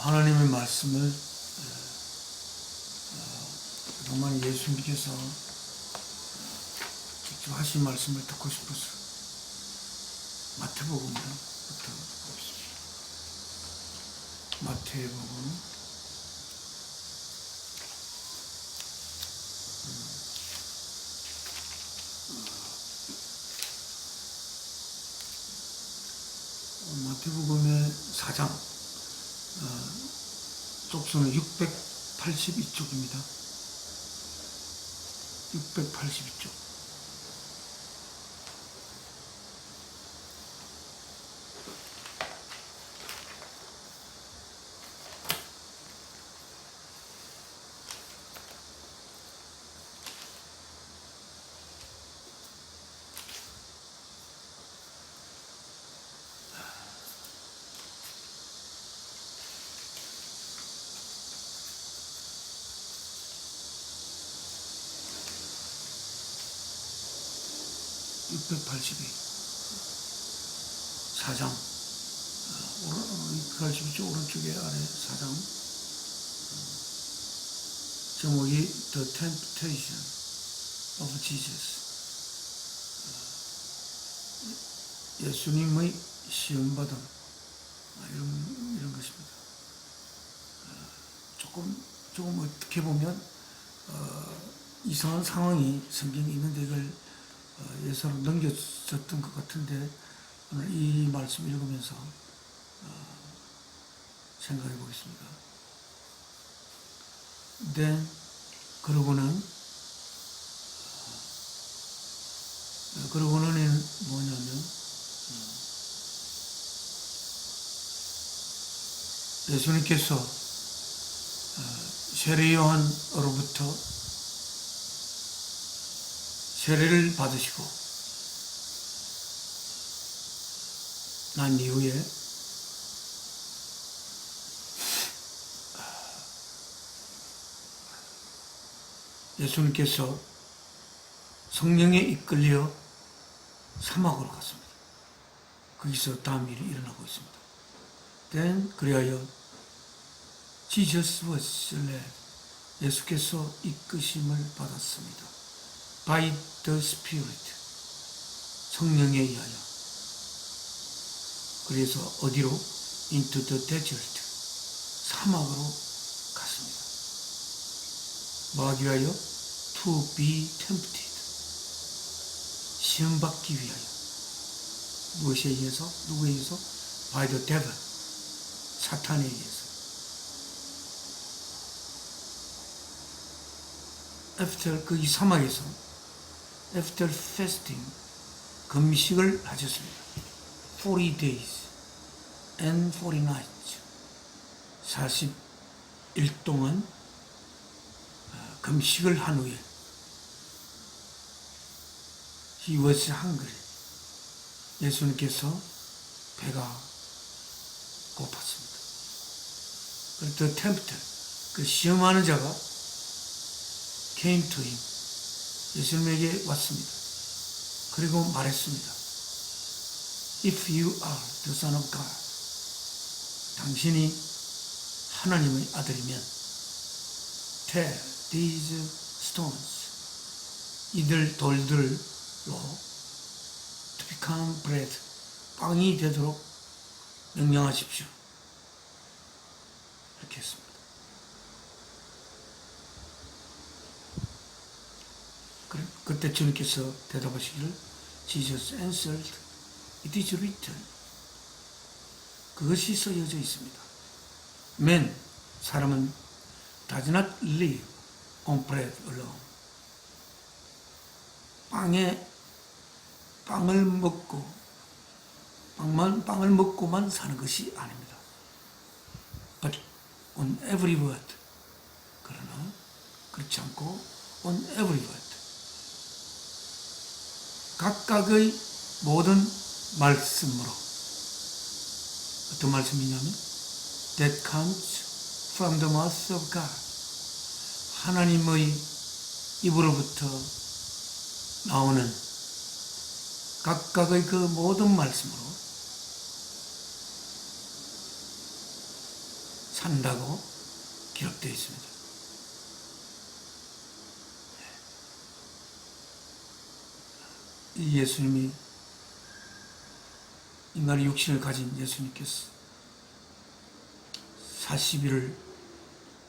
하나님의 말씀을 그동안 예수님께서 직접 하신 말씀을 듣고 싶어서 마태복음부터 보겠습니다. 마태복음 4장 쪽수는 682쪽입니다. 682쪽. (682) 4장 682쪽 오른쪽에 아래 4장 제목이 The Temptation of Jesus, 예수님의 시험받음, 이런 것입니다. 조금 어떻게 보면 이상한 상황이 성경에 있는데 이걸 예사로 넘겨졌던 것 같은데 오늘 이 말씀 읽으면서 생각해 보겠습니다. 그러고는 뭐냐면 예수님께서 세례 요한으로부터 세례를 받으시고 난 이후에 예수님께서 성령에 이끌려 사막으로 갔습니다. 거기서 다음 일이 일어나고 있습니다. 그리하여 Jesus was led, 예수께서 이끄심을 받았습니다. By the Spirit, 성령에 의하여. 그래서 어디로? Into the desert, 사막으로 갔습니다. 뭐 하기 위하여? To be tempted, 시험받기 위하여. 무엇에 의해서? 누구에 의해서? By the devil, 사탄에 의해서. After, 그 이 사막에서 After fasting, 금식을 하셨습니다. 40 days and 40 nights, 40일 동안 금식을 한 후에 He was hungry, 예수님께서 배가 고팠습니다. The tempter, 그 시험하는 자가 came to him, 예수님에게 왔습니다. 그리고 말했습니다. If you are the Son of God, 당신이 하나님의 아들이면 tell these stones, 이들 돌들로 to become bread, 빵이 되도록 명령하십시오. 이렇게 했습니다. 그때 주님께서 대답하시기를 Jesus answered, it is written, 그것이 써여져 있습니다. Man, 사람은 does not live on bread alone, 빵을 먹고만 사는 것이 아닙니다. But on every word, 그러나 그렇지 않고 on every word, 각각의 모든 말씀으로. 어떤 말씀이냐면 that comes from the mouth of God, 하나님의 입으로부터 나오는 각각의 그 모든 말씀으로 산다고 기록되어 있습니다. 이 예수님이 인간의 육신을 가진 예수님께서 40일을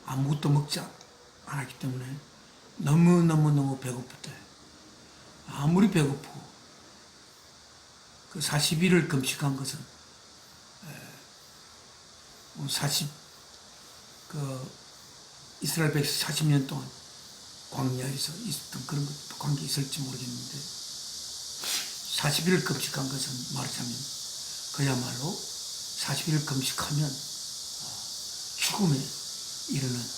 아무것도 먹지 않았기 때문에 너무 배고프대. 아무리 배고프고 그 40일을 금식한 것은 이스라엘 백성 40년 동안 광야에서 있었던 그런 것도 관계 있을지 모르겠는데 40일을 금식한 것은 말하자면 그야말로 40일을 금식하면 죽음에 이르는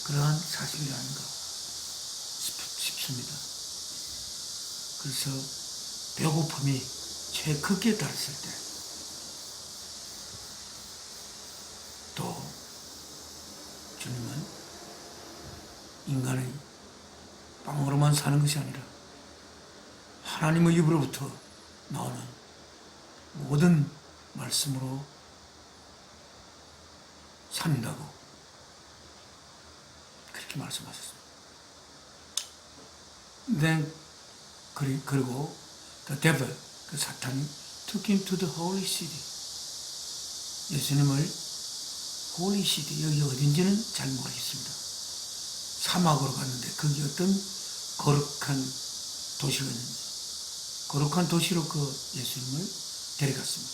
그러한 40일이 아닌가 싶습니다. 그래서 배고픔이 최극에 달했을 때 또 주님은 인간의 빵으로만 사는 것이 아니라 하나님의 입으로부터 나오는 모든 말씀으로 산다고 그렇게 말씀하셨습니다. 그리고 the devil, 그 사탄이 took him to the holy city. 예수님을 holy city, 여기 어딘지는 잘 모르겠습니다. 사막으로 갔는데 거기 어떤 거룩한 도시가 있는지 거룩한 도시로 그 예수님을 데려갔습니다.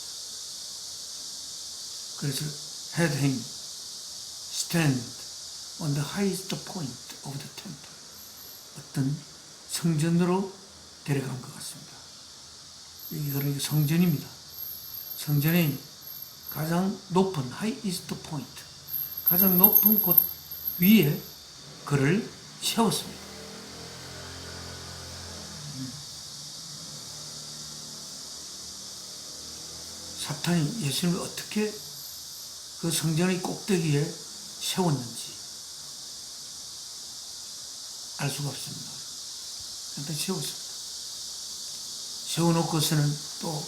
그래서 had him stand on the highest point of the temple. 어떤 성전으로 데려간 것 같습니다. 여기가 성전입니다. 성전의 가장 높은 highest point, 가장 높은 곳 위에 그를 세웠습니다. 사탄이 예수님을 어떻게 그 성전의 꼭대기에 세웠는지 알 수가 없습니다. 일단 세웠습니다. 세워놓고서는 또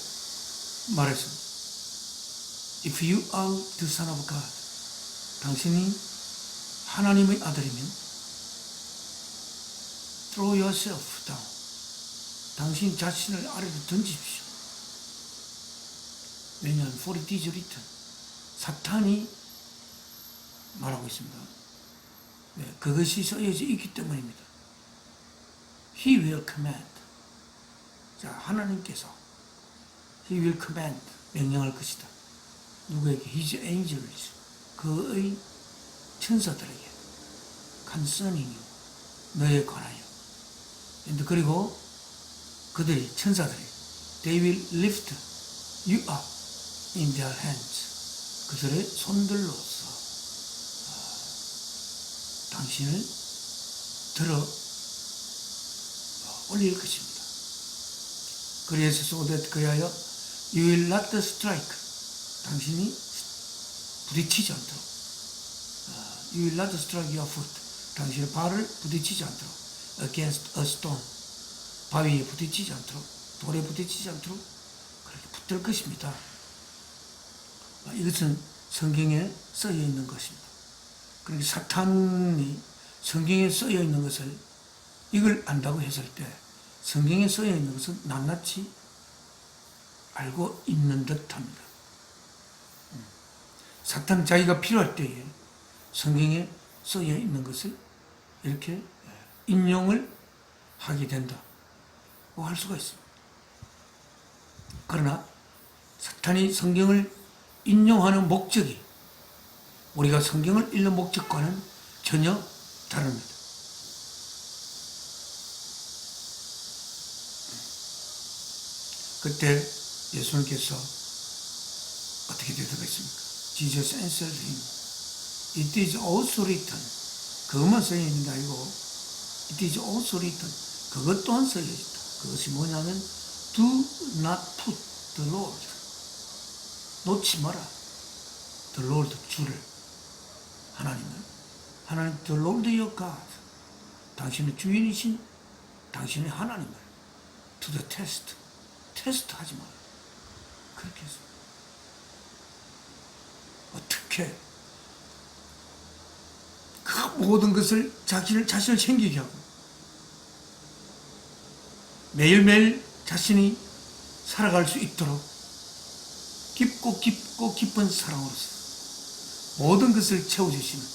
말했습니다. If you are the Son of God, 당신이 하나님의 아들이면 throw yourself down. 당신 자신을 아래로 던지십시오. 왜냐하면 for it is written. 사탄이 말하고 있습니다. 네, 그것이 써여져 있기 때문입니다. He will command. 자, 하나님께서 He will command. 명령할 것이다. 누구에게? His angels. 그의 천사들에게. concerning you. 너에 관하여. 그리고 그들이, 천사들이 They will lift you up in their hands. 그들의 손들로서 당신을 들어 올릴 것입니다. 그래서 so that 그리하여 you will not strike. 당신이 부딪히지 않도록. You will not strike your foot. 당신의 발을 부딪히지 않도록. against a stone. 바위에 부딪히지 않도록, 돌에 부딪히지 않도록 그렇게 붙들 것입니다. 이것은 성경에 쓰여 있는 것입니다. 그러니까 사탄이 성경에 쓰여 있는 것을 이걸 안다고 했을 때 성경에 쓰여 있는 것은 낱낱이 알고 있는 듯 합니다. 사탄은 자기가 필요할 때에 성경에 쓰여 있는 것을 이렇게 인용을 하게 된다고 할 수가 있습니다. 그러나 사탄이 성경을 인용하는 목적이 우리가 성경을 읽는 목적과는 전혀 다릅니다. 그때 예수님께서 어떻게 대답했습니까? Jesus answered him. It is also written. 그것만 써져 있는 게 아니고 It is also written. 그것 또한 써져 있다. 그것이 뭐냐면 Do not put the Lord. 놓지 마라. The Lord, 주를. 하나님을. 하나님, The Lord your God. 당신의 주인이신 당신의 하나님을 To the test. 테스트 하지 마라. 그렇게 했어요. 어떻게 그 모든 것을 자신을 챙기게 하고 매일매일 자신이 살아갈 수 있도록 깊고 깊은 사랑으로서 모든 것을 채워주시는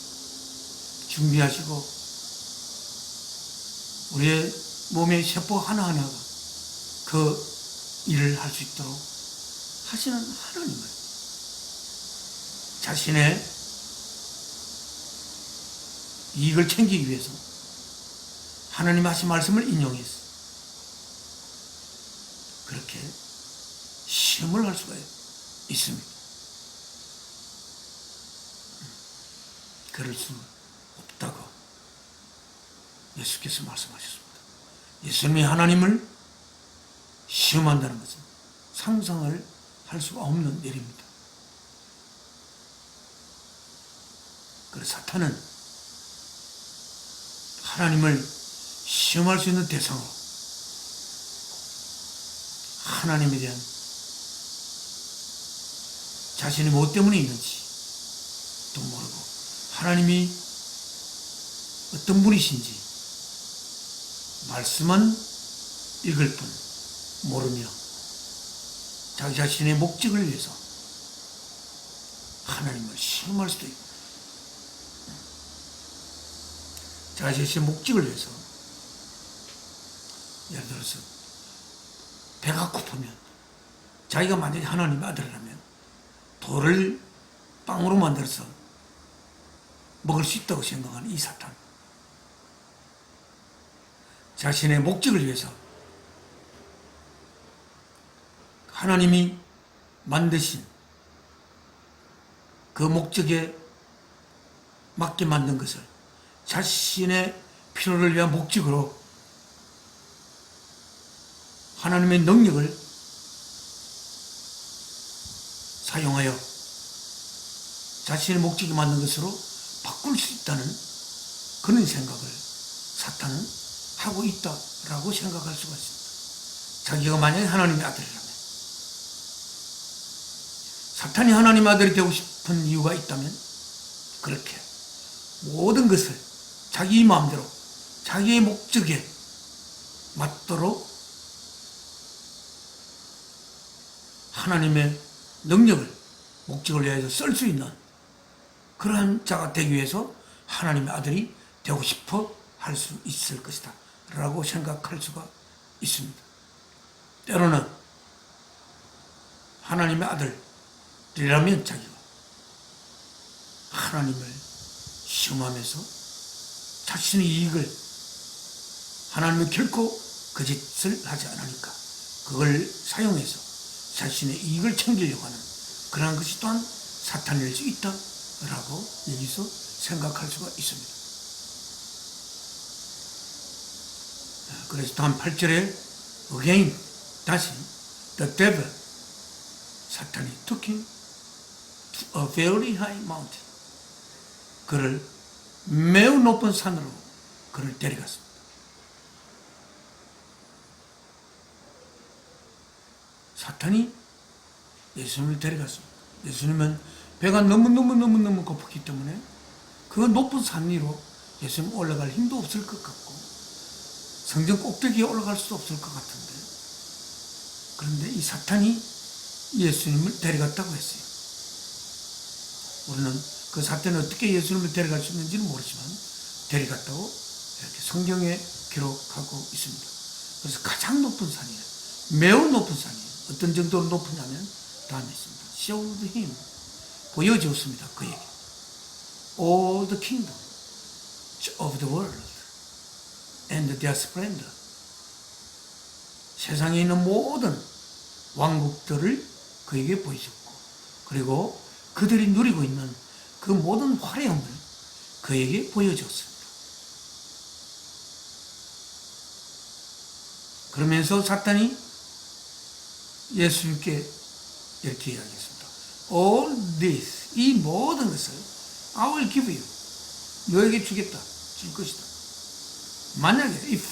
준비하시고 우리의 몸의 세포 하나하나가 그 일을 할 수 있도록 하시는 하나님을 자신의 이익을 챙기기 위해서 하나님 하신 말씀을 인용해서 그렇게 시험을 할 수가 있습니다. 그럴 수 없다고 예수께서 말씀하셨습니다. 예수님이 하나님을 시험한다는 것은 상상을 할 수가 없는 일입니다. 그래서 사탄은 하나님을 시험할 수 있는 대상으로 하나님에 대한 자신이 무엇 때문에 있는지 또 모르고 하나님이 어떤 분이신지 말씀은 읽을 뿐 모르며 자기 자신의 목적을 위해서 하나님을 시험할 수도 있고 자기 자신의 목적을 위해서 예를 들어서 배가 고프면 자기가 만약에 하나님의 아들이라면 돌을 빵으로 만들어서 먹을 수 있다고 생각하는 이 사탄, 자신의 목적을 위해서 하나님이 만드신 그 목적에 맞게 만든 것을 자신의 필요를 위한 목적으로 하나님의 능력을 사용하여 자신의 목적에 맞는 것으로 바꿀 수 있다는 그런 생각을 사탄은 하고 있다라고 생각할 수가 있습니다. 자기가 만약에 하나님의 아들이라면, 사탄이 하나님의 아들이 되고 싶은 이유가 있다면 그렇게 모든 것을 자기 마음대로 자기의 목적에 맞도록 하나님의 능력을 목적을 위해서 쓸 수 있는 그러한 자가 되기 위해서 하나님의 아들이 되고 싶어 할 수 있을 것이다 라고 생각할 수가 있습니다. 때로는 하나님의 아들이라면 자기가 하나님을 시험하면서 자신의 이익을, 하나님은 결코 그 짓을 하지 않으니까 그걸 사용해서 자신의 이익을 챙기려고 하는 그러한 것이 또한 사탄일 수 있다라고 여기서 생각할 수가 있습니다. 그래서 다음 8절에 again, 다시 the devil, 사탄이 took him to a very high mountain, 그를 매우 높은 산으로 그를 데려갔습니다. 사탄이 예수님을 데려갔습니다. 예수님은 배가 너무 고프기 때문에 그 높은 산 위로 예수님 올라갈 힘도 없을 것 같고 성전 꼭대기에 올라갈 수도 없을 것 같은데, 그런데 이 사탄이 예수님을 데려갔다고 했어요. 우리는 그 사탄이 어떻게 예수님을 데려갈 수 있는지는 모르지만 데려갔다고 이렇게 성경에 기록하고 있습니다. 그래서 가장 높은 산이에요. 매우 높은 산이에요. 어떤 정도로 높으냐면 다음에 있습니다. Showed him, 보여주었습니다. 그에게 all the kingdom of the world and their splendor, 세상에 있는 모든 왕국들을 그에게 보여줬고, 그리고 그들이 누리고 있는 그 모든 화려함을 그에게 보여줬습니다. 그러면서 사탄이 예수님께 이렇게 이야기했습니다. All this, 이 모든 것을 I will give you, 너에게 주겠다, 줄 것이다. 만약에 if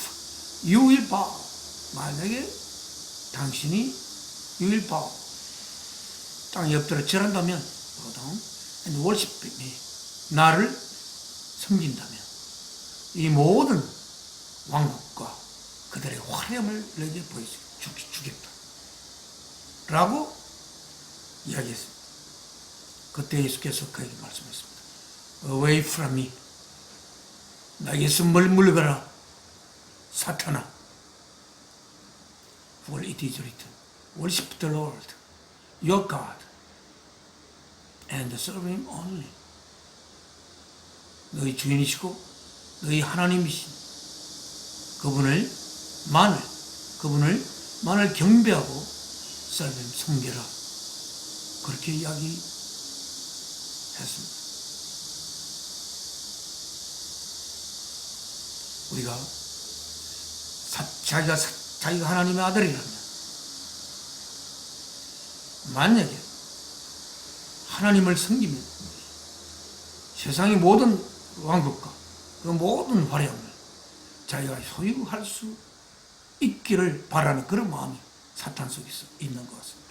you will bow, 만약에 당신이 You will bow. 땅에 엎드려 절한다면, bow down, and worship me. 나를 섬긴다면, 이 모든 왕국과 그들의 화려함을 내게 보여주겠다. 라고 이야기했습니다. 그때 예수께서 그에게 말씀했습니다. Away from me. 나에게서 물러가라. 사탄아. For it is written, worship the Lord, your God, and serve him only. 너희 주인이시고 너희 하나님이신 그분을 경배하고 serve him, 섬겨라. 그렇게 이야기했습니다. 우리가 자기가 하나님의 아들이라면 만약에 하나님을 섬기면 세상의 모든 왕국과 그 모든 화려함을 자기가 소유할 수 있기를 바라는 그런 마음이 사탄 속에서 있는 것 같습니다.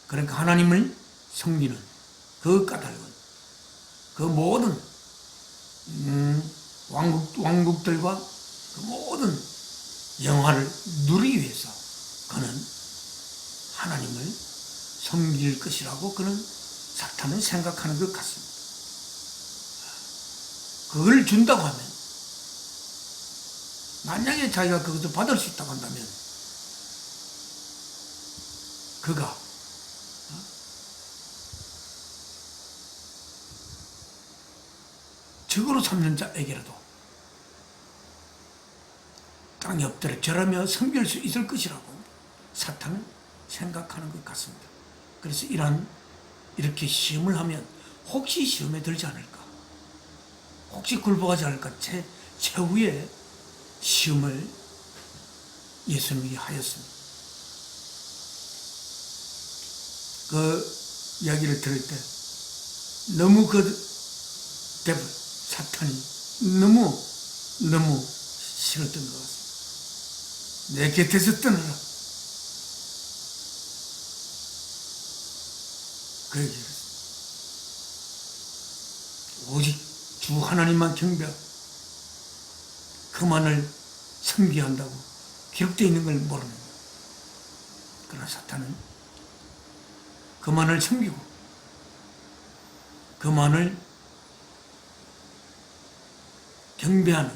그러니까 하나님을 섬기는 그 까닭은 그 모든 왕국들과 그 모든 영화를 누리기 위해서 그는 하나님을 섬길 것이라고 그는 사탄은 생각하는 것 같습니다. 그걸 준다고 하면 만약에 자기가 그것을 받을 수 있다고 한다면 그가 적으로 삼는 자에게라도 땅에 엎드려 절하며 섬길 수 있을 것이라고 사탄은 생각하는 것 같습니다. 그래서 이렇게 시험을 하면 혹시 시험에 들지 않을까, 혹시 굴복하지 않을까 최후의 시험을 예수님이 하였습니다. 그 이야기를 들을 때 너무 사탄이 너무 싫었던 것 같습니다. 내 곁에서 떠나라. 그 얘기를 했습니다. 오직 주 하나님만 경배하고 그만을 섬겨야 한다고 기록되어 있는 걸 모르는 거예요. 그러나 사탄은 그만을 섬기고 그만을 경배하는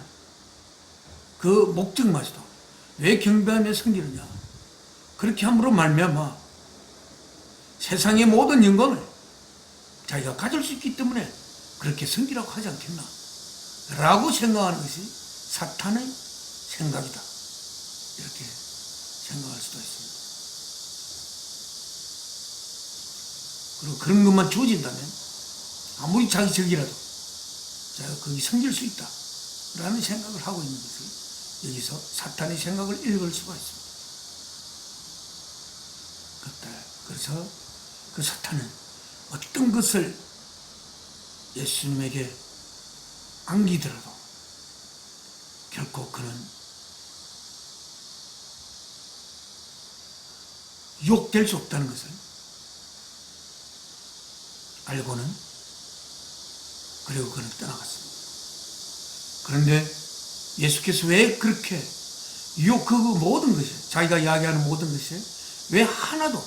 그 목적마저도 왜 경배하며 섬기느냐, 그렇게 함으로 말미암아 세상의 모든 영광을 자기가 가질 수 있기 때문에 그렇게 섬기라고 하지 않겠나 라고 생각하는 것이 사탄의 생각이다, 이렇게 생각할 수도 있습니다. 그리고 그런 것만 주어진다면 아무리 자기 적이라도 자기가 거기 섬길 수 있다 라는 생각을 하고 있는 것을 여기서 사탄의 생각을 읽을 수가 있습니다. 그래서 그 사탄은 어떤 것을 예수님에게 안기더라도 결코 그는 유혹될 수 없다는 것을 알고는 그리고 그는 떠나갔습니다. 그런데 예수께서 왜 그렇게 그 모든 것이, 자기가 이야기하는 모든 것이 왜 하나도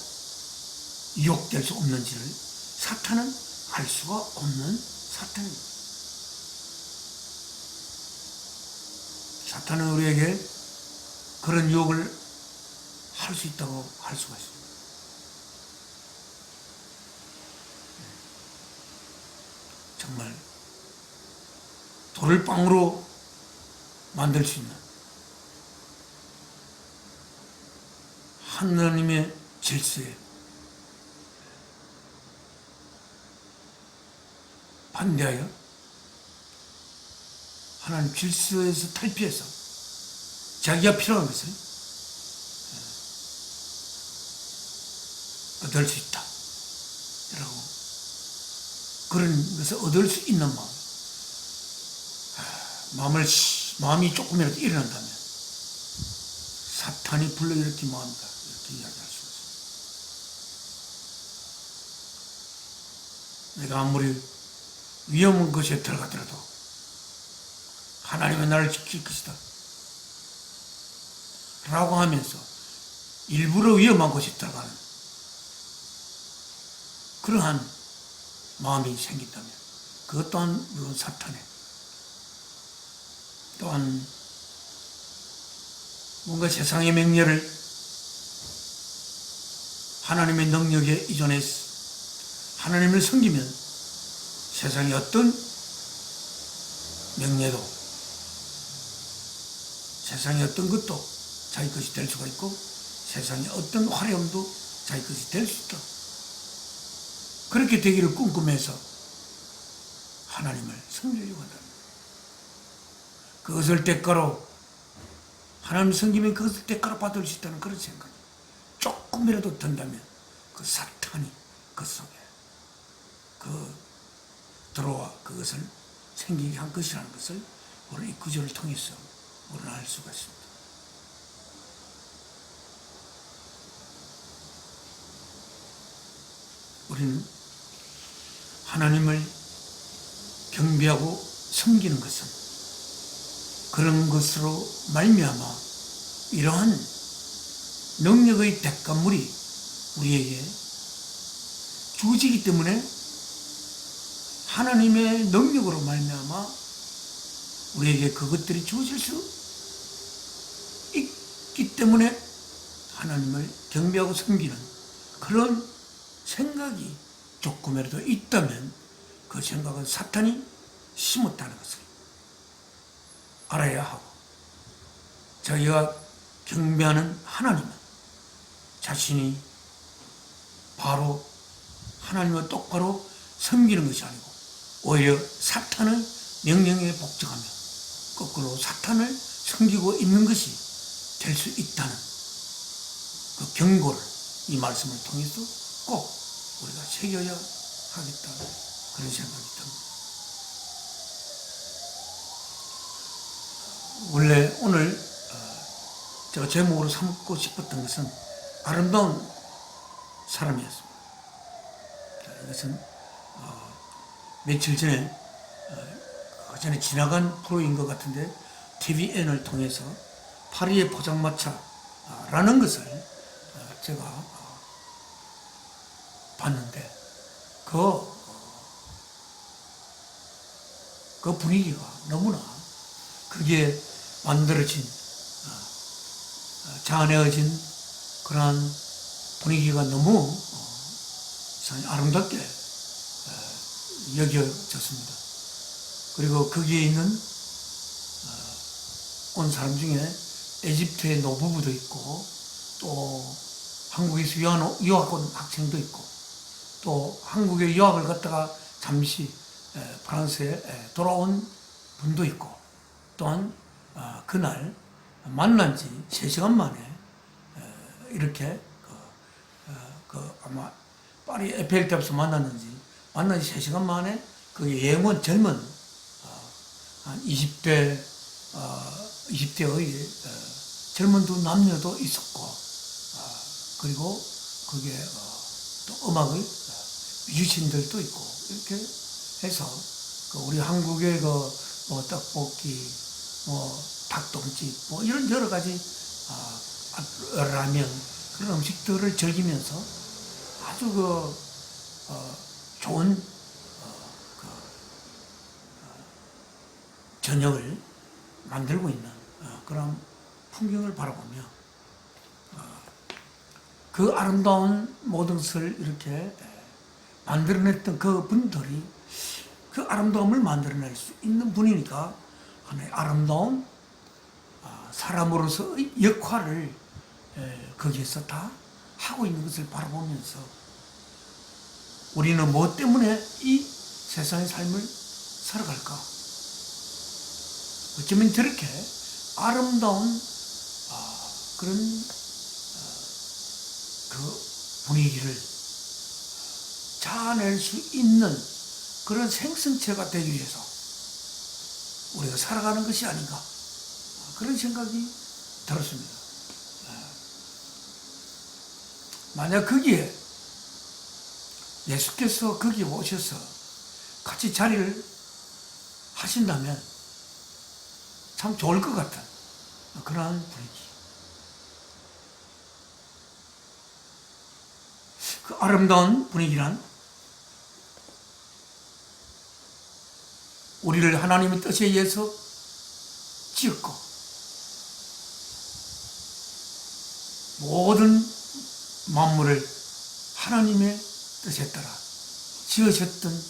유혹될 수 없는지를 사탄은 알 수가 없는 사탄입니다. 사탄은 우리에게 그런 유혹을 할 수 있다고 할 수가 있습니다. 정말 돌을 빵으로 만들 수 있는 하나님의 질서에 반대하여 하나님 질서에서 탈피해서 자기가 필요한 것을 얻을 수 있다 라고, 그런 것을 얻을 수 있는 마음이 조금이라도 일어난다면 사탄이 불러일으킨 마음이다, 이렇게 이야기할 수 있습니다. 내가 아무리 위험한 곳에 들어가더라도 하나님은 나를 지킬 것이다 라고 하면서 일부러 위험한 곳에 들어가는 그러한 마음이 생긴다면 그것 또한 물론 사탄의 또한 뭔가 세상의 명령을 하나님의 능력에 의존해서 하나님을 섬기면 세상의 어떤 명예도 세상의 어떤 것도 자기 것이 될 수가 있고 세상의 어떤 화려함도 자기 것이 될 수 있다. 그렇게 되기를 꿈꾸면서 하나님을 섬기려고 한다. 그것을 대가로 하나님을 섬기면 그것을 대가로 받을 수 있다는 그런 생각이 조금이라도 든다면 그 사탄이 그 속에 들어와 그것을 생기게 한 것이라는 것을 우리 이 구절을 통해서 우리는 알 수가 있습니다. 우리는 하나님을 경배하고 섬기는 것은 그런 것으로 말미암아 이러한 능력의 대가물이 우리에게 주어지기 때문에 하나님의 능력으로 말미암아 우리에게 그것들이 주어질 수 있기 때문에 하나님을 경배하고 섬기는 그런 생각이 조금이라도 있다면 그 생각은 사탄이 심었다는 것을 알아야 하고 자기가 경배하는 하나님은 자신이 바로 하나님을 똑바로 섬기는 것이 아니고 오히려 사탄의 명령에 복종하며 거꾸로 사탄을 섬기고 있는 것이 될 수 있다는 그 경고를 이 말씀을 통해서 꼭 우리가 새겨야 하겠다 그런 생각이 듭니다. 원래 오늘 제가 제목으로 삼고 싶었던 것은 아름다운 사람이었습니다. 이것은 며칠 전에 그 전에 지나간 프로인 것 같은데 TVN을 통해서 파리의 포장마차라는 것을 제가 봤는데 그 분위기가 너무나 그게 만들어진 자아내어진 그러한 분위기가 너무 아름답게 여겨졌습니다. 그리고 거기에 있는 온 사람 중에 에집트의 노부부도 있고 또 한국에서 유학 온 학생도 있고 또 한국에 유학을 갔다가 잠시 프랑스에 돌아온 분도 있고 또한 그날 만난 지 3시간 만에 이렇게 아마 파리 에펠탑 앞에서 만난 지 3시간 만에 그 예문 젊은 한 20대의 젊은 두 남녀도 있었고 그리고 거기에 또 음악의 뮤지션들도 있고 이렇게 해서 우리 한국의 뭐 떡볶이 뭐 닭똥집 뭐 이런 여러 가지 라면 그런 음식들을 즐기면서 아주 좋은 저녁을 만들고 있는 그런 풍경을 바라보며 그 아름다운 모든 것을 이렇게 만들어냈던 그 분들이 그 아름다움을 만들어낼 수 있는 분이니까 하나의 아름다운 사람으로서의 역할을 거기에서 다 하고 있는 것을 바라보면서 우리는 무엇 때문에 이 세상의 삶을 살아갈까? 어쩌면 저렇게 아름다운 그런 그 분위기를 자아낼 수 있는 그런 생성체가 되기 위해서 우리가 살아가는 것이 아닌가 그런 생각이 들었습니다. 만약 거기에 예수께서 거기 오셔서 같이 자리를 하신다면 참 좋을 것 같은 그러한 분위기. 그 아름다운 분위기란 우리를 하나님의 뜻에 의해서 지었고 모든 만물을 하나님의 뜻에 따라 지으셨던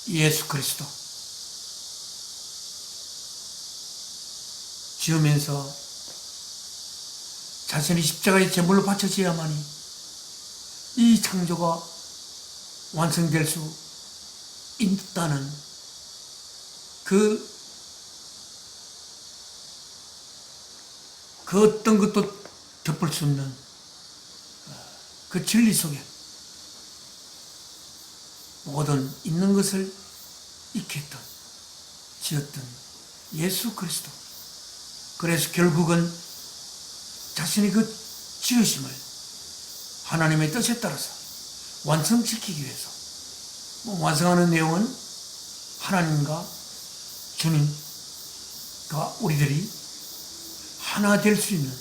예수 그리스도 지으면서 자신이 십자가의 제물로 바쳐져야만이 이 창조가 완성될 수 있다는 그 어떤 것도 덮을 수 없는 그 진리 속에 모든 있는 것을 익혔던 지었던 예수 그리스도. 그래서 결국은 자신이 그 지으심을 하나님의 뜻에 따라서 완성시키기 위해서 완성하는 내용은 하나님과 주님과 우리들이 하나 될 수 있는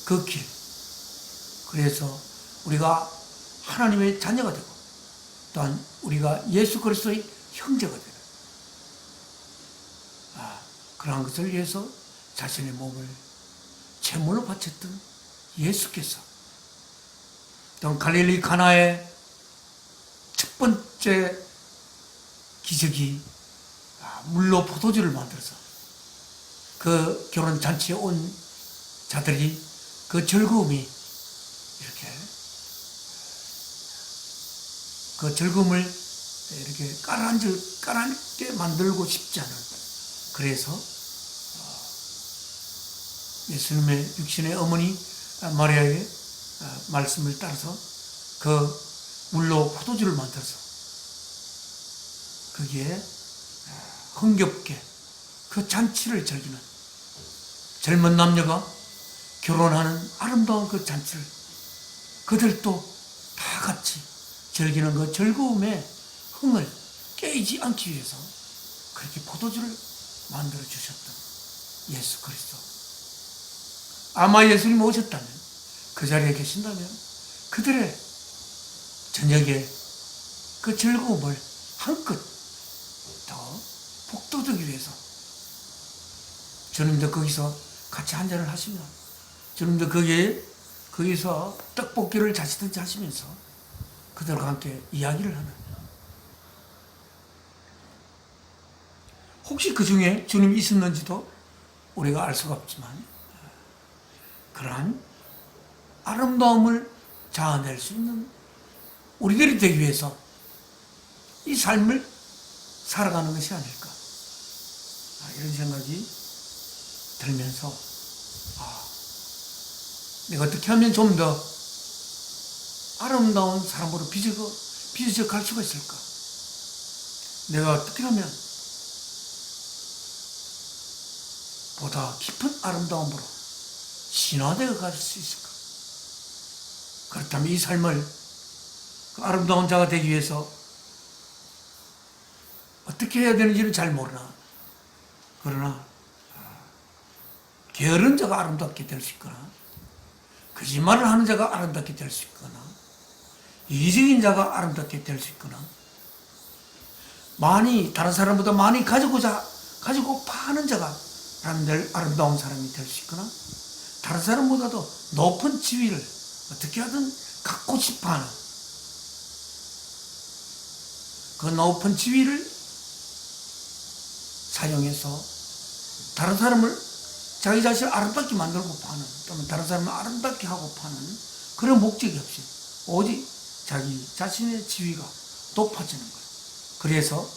그 길. 그래서 우리가 하나님의 자녀가 되고 또한 우리가 예수 그리스도의 형제가 되는 그러한 것을 위해서 자신의 몸을 제물로 바쳤던 예수께서 또 갈릴리 가나의 첫 번째 기적이 물로 포도주를 만들어서 그 결혼 잔치에 온 자들이 그 즐거움이 이렇게 그 즐거움을 이렇게 깔아앉게 만들고 싶지 않은, 그래서 예수님의 육신의 어머니 마리아의 말씀을 따라서 그 물로 포도주를 만들어서 거기에 흥겹게 그 잔치를 즐기는 젊은 남녀가 결혼하는 아름다운 그 잔치를 그들도 다 같이 즐기는 그 즐거움의 흥을 깨지 않기 위해서 그렇게 포도주를 만들어 주셨던 예수 그리스도. 아마 예수님이 오셨다면, 그 자리에 계신다면 그들의 저녁에 그 즐거움을 한껏 더 북돋우기 위해서 주님도 거기서 같이 한잔을 하시면, 주님도 거기서 떡볶이를 자시든지 하시면서 그들과 함께 이야기를 하는, 혹시 그 중에 주님이 있었는지도 우리가 알 수가 없지만 그러한 아름다움을 자아낼 수 있는 우리들이 되기 위해서 이 삶을 살아가는 것이 아닐까, 이런 생각이 들면서 내가 어떻게 하면 좀 더 아름다운 사람으로 빚어져 갈 수가 있을까? 내가 어떻게 하면 보다 깊은 아름다움으로 신화되어 갈 수 있을까? 그렇다면 이 삶을 그 아름다운 자가 되기 위해서 어떻게 해야 되는지는 잘 모르나, 그러나 게으른 자가 아름답게 될 수 있거나 거짓말을 하는 자가 아름답게 될 수 있거나 이기적인 자가 아름답게 될 수 있거나 다른 사람보다 많이 가지고 파는 자가 아름다운 사람이 될 수 있거나 다른 사람보다도 높은 지위를 어떻게 하든 갖고 싶어하는 그 높은 지위를 사용해서 다른 사람을 자기 자신을 아름답게 만들고 파는, 또는 다른 사람을 아름답게 하고 파는 그런 목적이 없이 오직 자기 자신의 지위가 높아지는 거예요. 그래서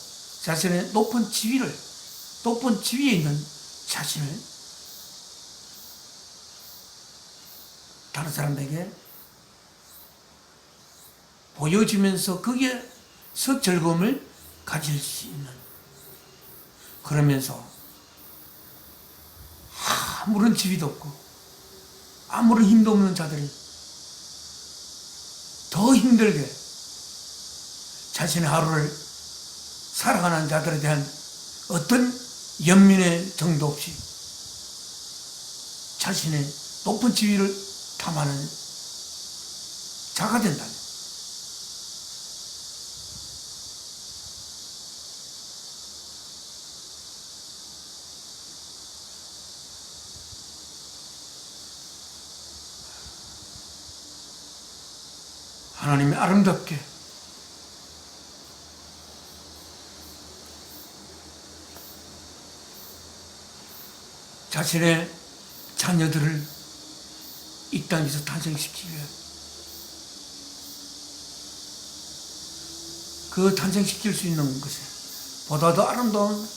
자신의 높은 지위에 있는 자신을 다른 사람에게 보여주면서 거기에서 즐거움을 가질 수 있는, 그러면서 아무런 지위도 없고 아무런 힘도 없는 자들이 더 힘들게 자신의 하루를 살아가는 자들에 대한 어떤 연민의 정도 없이 자신의 높은 지위를 탐하는 자가 된다면 하나님이 아름답게 자신의 자녀들을 이 땅에서 탄생시키기 위해 그 탄생시킬 수 있는 것에 보다 더 아름다운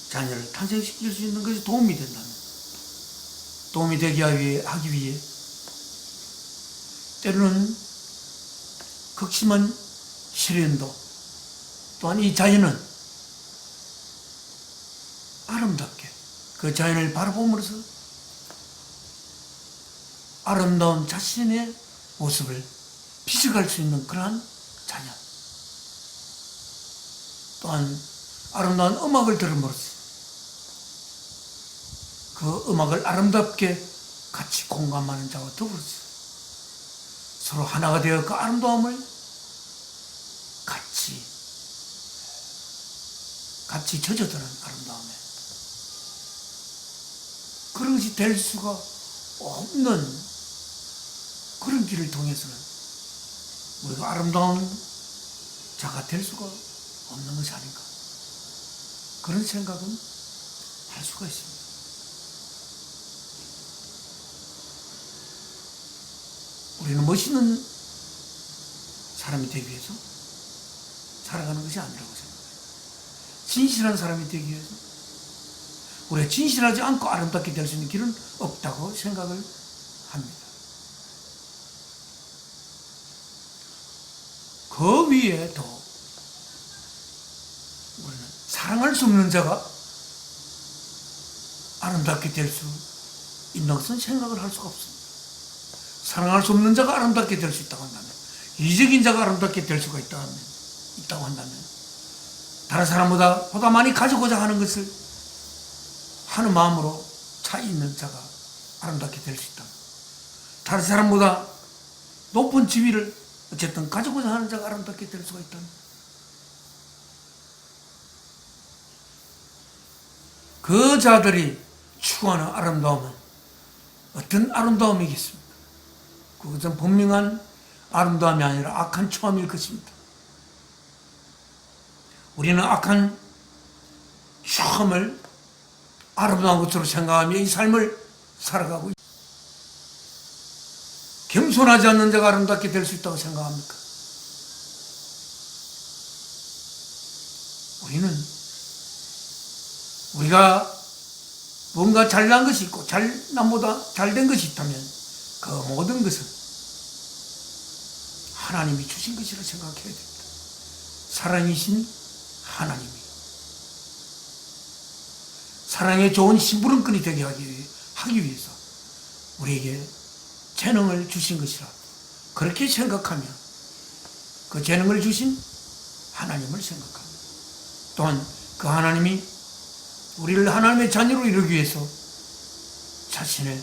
자녀를 탄생시킬 수 있는 것이 도움이 된다면 도움이 되게 하기 위해 때로는 극심한 시련도 또한 이 자연은 아름답게 그 자연을 바라보면서 아름다운 자신의 모습을 비춰갈 수 있는 그러한 자녀 또한 아름다운 음악을 들음으로써 그 음악을 아름답게 같이 공감하는 자와 더불어서 서로 하나가 되어 그 아름다움을 같이 젖어드는 아름다움에 그런 것이 될 수가 없는 그런 길을 통해서는 우리가 아름다운 자가 될 수가 없는 것이 아닌가 그런 생각은 할 수가 있습니다. 우리는 멋있는 사람이 되기 위해서 살아가는 것이 아니라고 생각합니다. 진실한 사람이 되기 위해서 우리가 진실하지 않고 아름답게 될 수 있는 길은 없다고 생각을 합니다. 그 위에 더 우리는 사랑할 수 없는 자가 아름답게 될 수 있는 것은 생각을 할 수가 없습니다. 사랑할 수 없는 자가 아름답게 될 수 있다고 한다면 이적인 자가 아름답게 될 수가 있다고 한다면 다른 사람보다 많이 가지고자 하는 것을 하는 마음으로 차 있는 자가 아름답게 될 수 있다. 다른 사람보다 높은 지위를 어쨌든 가지고자 하는 자가 아름답게 될 수가 있다. 그 자들이 추구하는 아름다움은 어떤 아름다움이겠습니까? 그것은 분명한 아름다움이 아니라 악한 추함일 것입니다. 우리는 악한 추함을 아름다운 것으로 생각하며 이 삶을 살아가고 있습니다. 겸손하지 않는 자가 아름답게 될 수 있다고 생각합니까? 우리가 뭔가 잘난 것이 있고 남보다 잘된 것이 있다면 그 모든 것은 하나님이 주신 것이라 생각해야 됩니다. 사랑이신 하나님이 사랑의 좋은 심부름꾼이 되게 하기 위해서 우리에게 재능을 주신 것이라 그렇게 생각하며 그 재능을 주신 하나님을 생각합니다. 또한 그 하나님이 우리를 하나님의 자녀로 이루기 위해서 자신의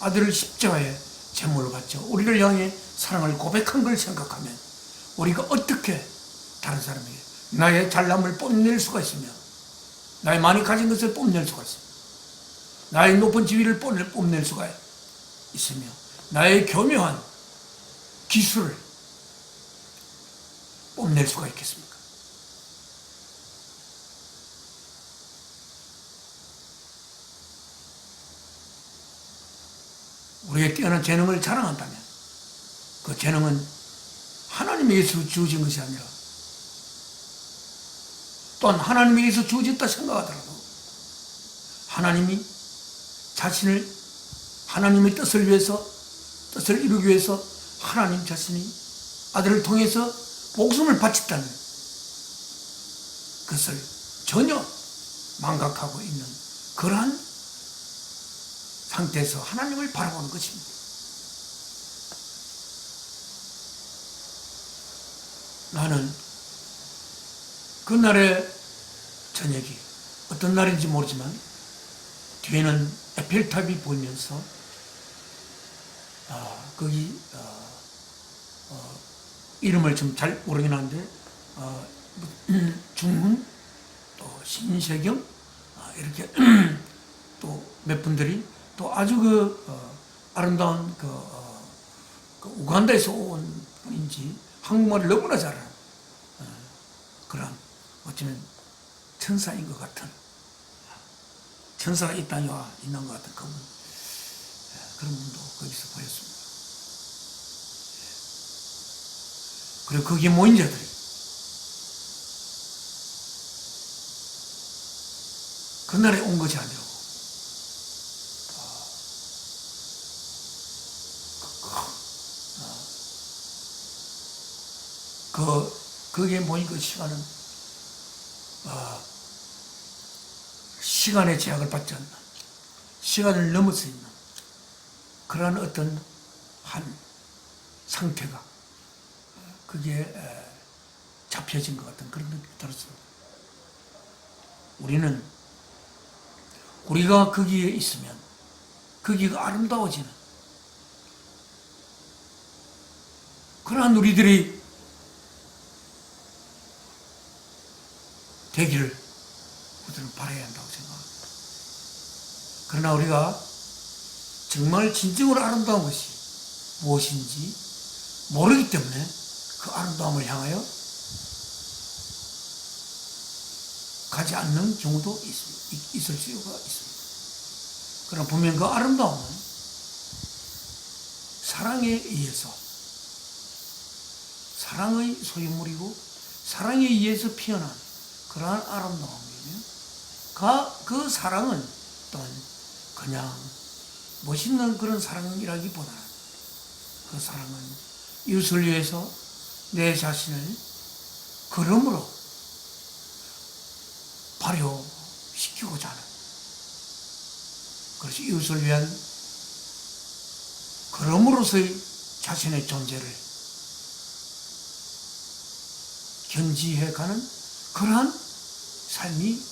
아들을 십자가에 제물로 바쳐 우리를 향해 사랑을 고백한 걸 생각하면 우리가 어떻게 다른 사람에게 나의 잘남을 뽐낼 수가 있으며 나의 많이 가진 것을 뽐낼 수가 있으며 나의 높은 지위를 뽐낼 수가 있으며 나의 교묘한 기술을 뽐낼 수가 있겠습니까? 우리의 뛰어난 재능을 자랑한다면 그 재능은 하나님에게서 주어진 것이 아니라 또한 하나님에게서 주어졌다 생각하더라도 하나님이 자신을 하나님의 뜻을 이루기 위해서 하나님 자신이 아들을 통해서 목숨을 바쳤다는 것을 전혀 망각하고 있는 그러한 상태에서 하나님을 바라보는 것입니다. 나는 그날의 저녁이 어떤 날인지 모르지만 뒤에는 에펠탑이 보이면서 거기 이름을 좀 잘 모르긴 하는데 중훈 또 신세경 이렇게 또 몇 분들이 또 아주 아름다운 그 우간다에서 온 분인지 한국말을 너무나 잘하는 그런 어쩌면 천사인 것 같은 천사가 이 땅에 와 있는 것 같은 그런 분도 거기서 보였습니다. 그리고 거기에 모인 자들이 그날에 온 것이 아니라고 거기에 모인 그 시간은 시간의 제약을 받지 않는 시간을 넘어서 있는 그러한 어떤 한 상태가 그게 잡혀진 것 같은 그런 느낌이 들었습니다. 우리가 거기에 있으면 거기가 아름다워지는 그러한 우리들이 되기를 우리는 바라야 한다고 생각합니다. 그러나 우리가 정말 진정으로 아름다운 것이 무엇인지 모르기 때문에 그 아름다움을 향하여 가지 않는 경우도 있을 수가 있습니다. 그러나 분명 그 아름다움은 사랑에 의해서 사랑의 소유물이고 사랑에 의해서 피어난 그러한 아름다움이며 그 사랑은 또한 그냥 멋있는 그런 사랑이라기보다는 그 사랑은 이웃을 위해서 내 자신을 걸음으로 발효시키고자 하는 그래서 이웃을 위한 걸음으로서의 자신의 존재를 견지해가는 그러한 삶이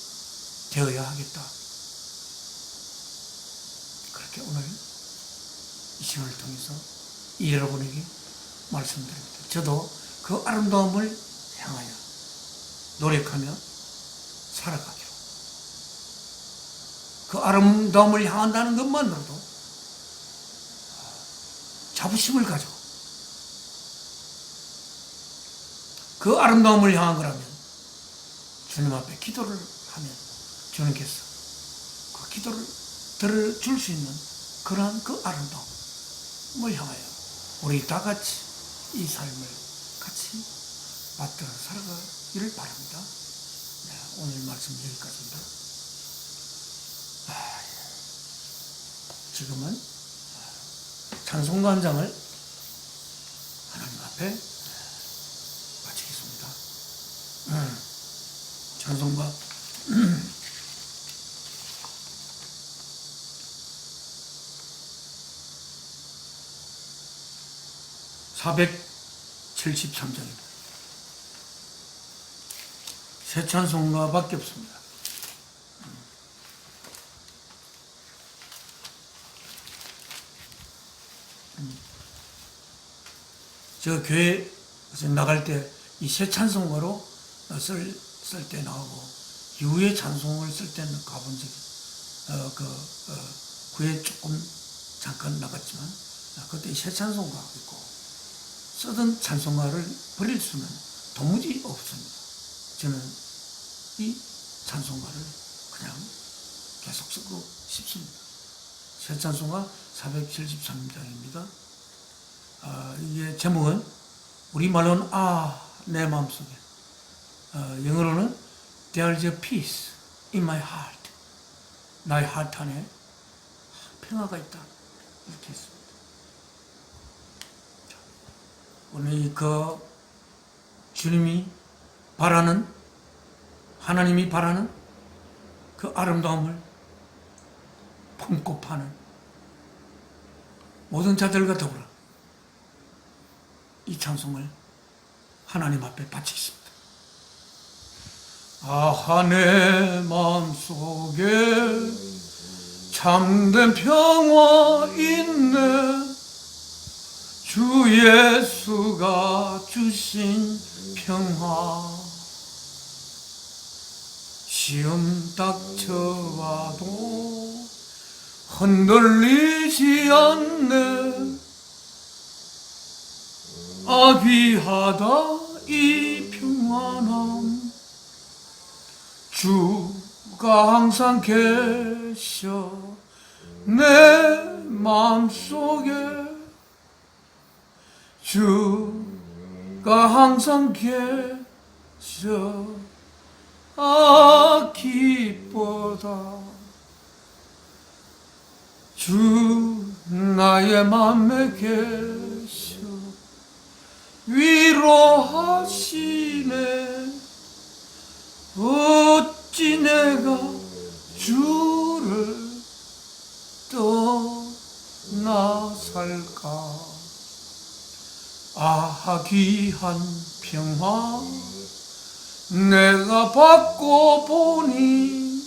되어야 하겠다. 그렇게 오늘 이 시간을 통해서 여러분에게 말씀드립니다. 저도 그 아름다움을 향하여 노력하며 살아가기로 그 아름다움을 향한다는 것만으로도 자부심을 가지고 그 아름다움을 향한 거라면 주님 앞에 기도를 하면 주님께서 그 기도를 들어줄 수 있는 그러한 그 아름다움을 향하여 우리 다 같이 이 삶을 같이 받들어 살아가기를 바랍니다. 네, 오늘 말씀 여기까지입니다. 지금은 찬송가 한 장을 하나님 앞에 바치겠습니다. 찬송가 473장입니다. 새 찬송가밖에 없습니다. 저 교회 나갈 때 이 새 찬송가로 쓸 때 나오고 이후에 찬송을 쓸 때는 가본 적이 교회 조금 잠깐 나갔지만 그때 새 찬송가 있고 쓰던 찬송가를 버릴 수는 도무지 없습니다. 저는 이 찬송가를 그냥 계속 쓰고 싶습니다. 새 찬송가 473장입니다. 이게 제목은 우리말로는 내 마음속에 영어로는 There's a peace in my heart. 나의 하트 안에 평화가 있다. 이렇게 했습니다. 오늘 그 주님이 바라는 하나님이 바라는 그 아름다움을 품고 파는 모든 자들과 더불어 이 찬송을 하나님 앞에 바치겠습니다. 아하 내 마음속에 참된 평화 있네. 주 예수가 주신 평화. 시험 닥쳐와도 흔들리지 않네. 아비하다 이 평안함. 주가 항상 계셔 내 마음속에. 주가 항상 계셔 기쁘다. 주 나의 맘에 계셔 위로하시네. 어찌 내가 주를 떠나 살까. 아하 귀한 평화 내가 받고 보니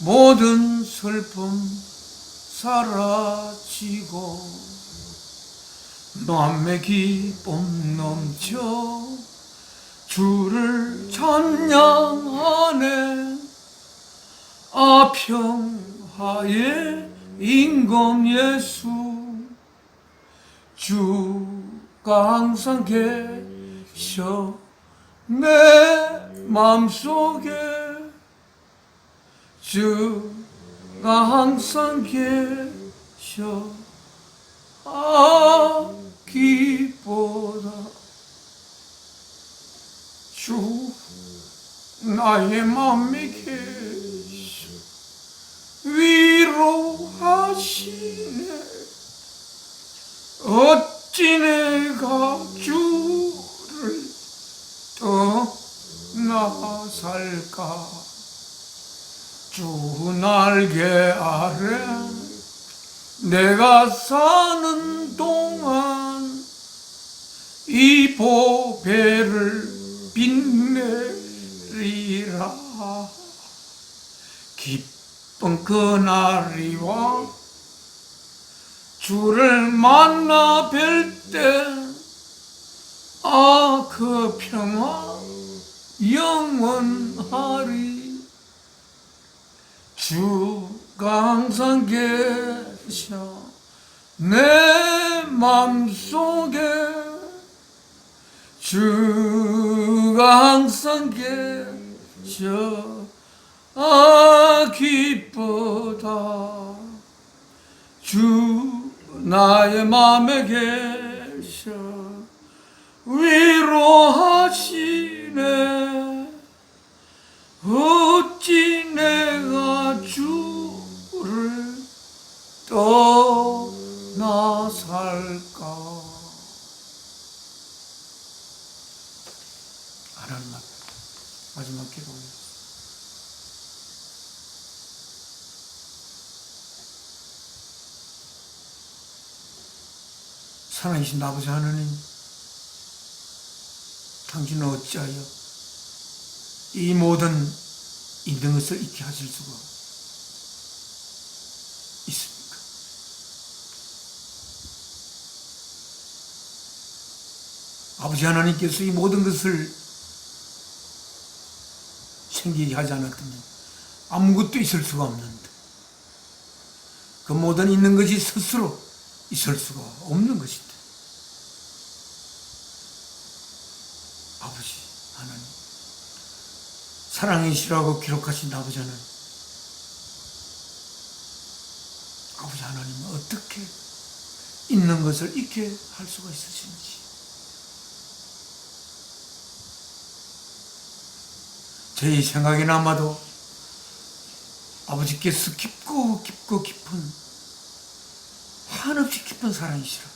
모든 슬픔 사라지고 맘에 기쁨 넘쳐 주를 찬양하네. 아 평화의 임금 예수. 주가 항상 계셔 내 마음속에. 주가 항상 계셔 기쁘다. 주 나의 맘에 계셔 위로하시네. 어찌 내가 주를 떠나 살까. 주 날개 아래 내가 사는 동안 이 보배를 빛내리라. 기쁜 그날이와 주를 만나 뵐 때 그 평화 영원하리. 주가 항상 계셔 내 맘속에. 주가 항상 계셔 기쁘다. 주 나의 맘에 계셔 위로하시네. 어찌 내가 주를 떠나 살까. 하나님 앞에 마지막 기도입니다. 살아계신 아버지 하나님, 당신은 어찌하여 이 모든 있는 것을 잊게 하실 수가 있습니까? 아버지 하나님께서 이 모든 것을 생기게 하지 않았다면 아무것도 있을 수가 없는데, 그 모든 있는 것이 스스로 있을 수가 없는 것인데, 아버지 하나님, 사랑이시라고 기록하신 아버지 하나님, 아버지 하나님은 어떻게 있는 것을 잊게 할 수가 있으신지, 제 생각에나마도 아버지께서 깊고 깊은 한없이 깊은 사랑이시라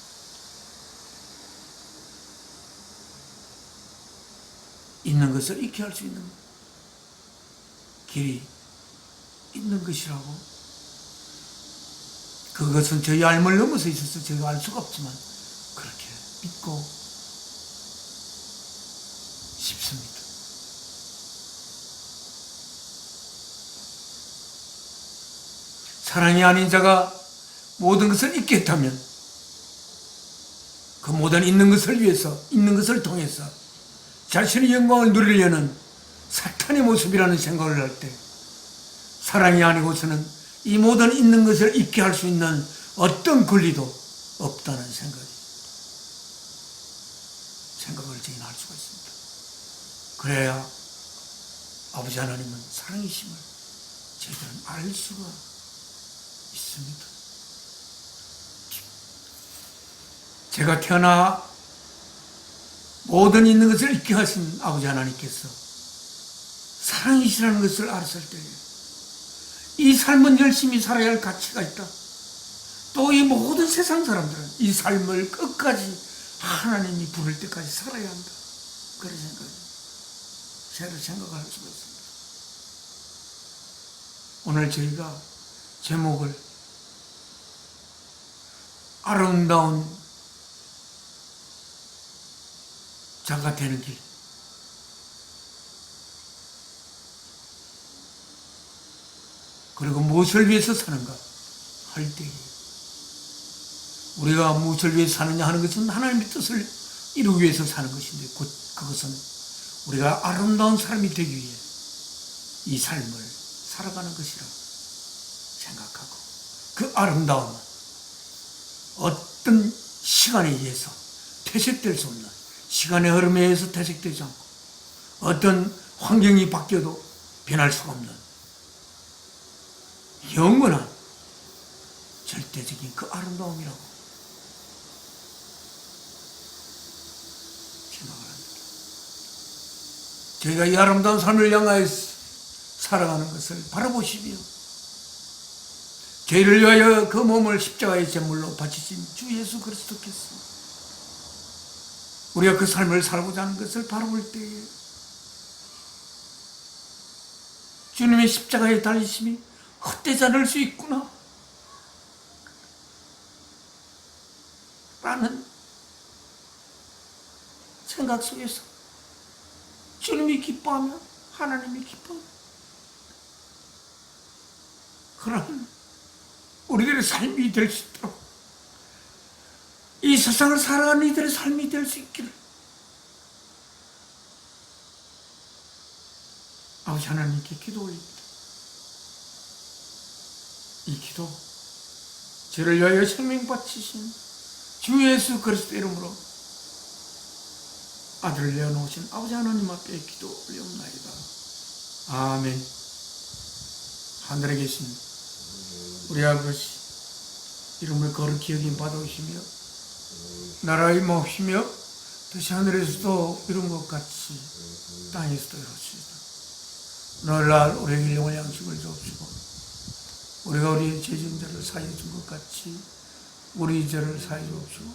있는 것을 잊게 할 수 있는 길이 있는 것이라고, 그것은 저희 알을 넘어서 있어서 저희가 알 수가 없지만 그렇게 믿고 싶습니다. 사랑이 아닌 자가 모든 것을 잊게 했다면 그 모든 있는 것을 위해서, 있는 것을 통해서 자신의 영광을 누리려는 사탄의 모습이라는 생각을 할 때 사랑이 아니고서는 이 모든 있는 것을 잊게 할 수 있는 어떤 권리도 없다는 생각을 저희는 할 수가 있습니다. 그래야 아버지 하나님은 사랑이심을 저희들은 알 수가 있습니다. 제가 태어나 모든 있는 것을 잊게 하신 아버지 하나님께서 사랑이시라는 것을 알았을 때 이 삶은 열심히 살아야 할 가치가 있다. 또 이 모든 세상 사람들은 이 삶을 끝까지 하나님이 부를 때까지 살아야 한다. 그런 생각을 할 수가 있습니다. 오늘 저희가 제목을 아름다운 자가 되는 길, 그리고 무엇을 위해서 사는가 할 때 우리가 무엇을 위해서 사느냐 하는 것은 하나님의 뜻을 이루기 위해서 사는 것인데 그것은 우리가 아름다운 사람이 되기 위해 이 삶을 살아가는 것이라 생각하고 그 아름다움은 어떤 시간에 의해서 퇴색될 수 없는, 시간의 흐름에 의해서 퇴색되지 않고 어떤 환경이 바뀌어도 변할 수가 없는 영원한 절대적인 그 아름다움이라고 생각을 합니다. 저희가 이 아름다운 삶을 향하여 살아가는 것을 바라보시며 저희를 위하여 그 몸을 십자가의 제물로 바치신 주 예수 그리스도께서 우리가 그 삶을 살고자 하는 것을 바라볼 때에 주님의 십자가의 달리심이 헛되지 않을 수 있구나 라는 생각 속에서 주님이 기뻐하며 하나님이 기뻐하며 그런 우리들의 삶이 될 수 있도록 이 세상을 살아가는 이들의 삶이 될 수 있기를 아버지 하나님께 기도 올립니다. 이 기도 저를 위하여 생명 바치신 주 예수 그리스도 이름으로 아들을 내어놓으신 아버지 하나님 앞에 기도 올려옵나이다. 아멘. 하늘에 계신 우리 아버지 이름을 거룩히 여김 받아오시며 나라의 마옵시며 뜻이 하늘에서도 이룬 것 같이 땅에서도 이루어지이다. 오늘날 우리에게 일용할 양식을 주옵시고 우리가 우리의 죄진들을 사하여 준 것 같이 우리 죄를 사하여 주옵시고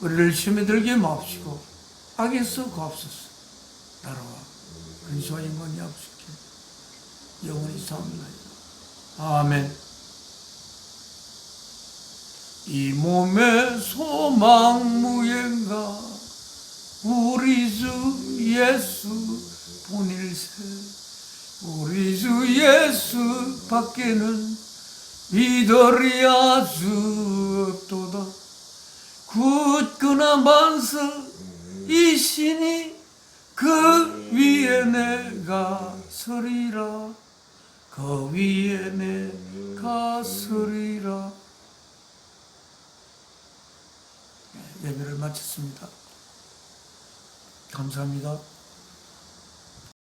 우리를 시험에 들게 마옵시고 악에서 구하옵소서. 나라와 근시와 영광이 아버지께 영원히 사옵나이다. 아멘. 이 몸의 소망 무예가 우리 주 예수 본일세 우리 주 예수 밖에는 믿으리 아주 없도다. 굳건한 반석 이 신이 그 위에 내가 서리라 그 위에 내가 서리라. 예배를 마쳤습니다. 감사합니다.